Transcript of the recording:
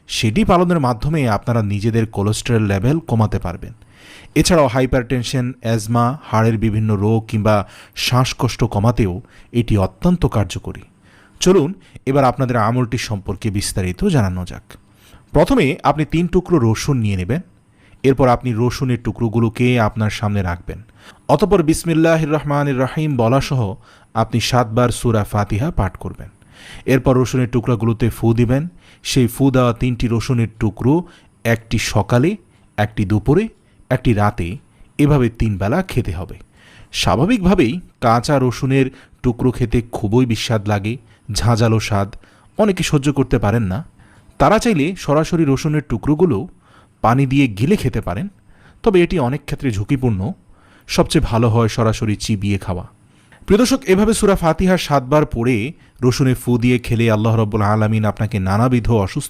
সেটি পালনের মাধ্যমে আপনারা নিজেদের কোলেস্টেরল লেভেল কমাতে পারবেন। এছাড়াও হাইপারটেনশন, অ্যাজমা, হাড়ের বিভিন্ন রোগ কিংবা শ্বাসকষ্ট কমাতেও এটি অত্যন্ত কার্যকরী। চলুন এবার আপনাদের আমলটি সম্পর্কে বিস্তারিত জানানো যাক। প্রথমে আপনি 3 টুকরো রসুন নিয়ে নেবেন। এরপর আপনি রসুনের টুকরোগুলোকে আপনার সামনে রাখবেন। অতঃপর বিসমিল্লাহির রহমানির রহিম বলাসহ আপনি 7 বার সূরা ফাতিহা পাঠ করবেন। এরপর রসুনের টুকরাগুলোতে ফু দিবেন। সেই ফু দেওয়া 3টি রসুনের টুকরো, একটি সকালে, একটি দুপুরে, একটি রাতে, এভাবে 3 বেলা খেতে হবে। স্বাভাবিকভাবেই কাঁচা রসুনের টুকরো খেতে খুবই বিস্বাদ লাগে, ঝাঁঝালো স্বাদ, অনেকে সহ্য করতে পারেন না। তারা চাইলে সরাসরি রসুনের টুকরোগুলো পানি দিয়ে গিলে খেতে পারেন, তবে এটি অনেক ক্ষেত্রে ঝুঁকিপূর্ণ। সবচেয়ে ভালো হয় সরাসরি চিবিয়ে খাওয়া। প্রিয় দর্শক, এভাবে সূরা ফাতিহা 7 বার পড়ে রসুনে ফু দিয়ে খেলে আল্লাহ রাব্বুল আলামিন আপনাকে নানাবিধ অসুস্থ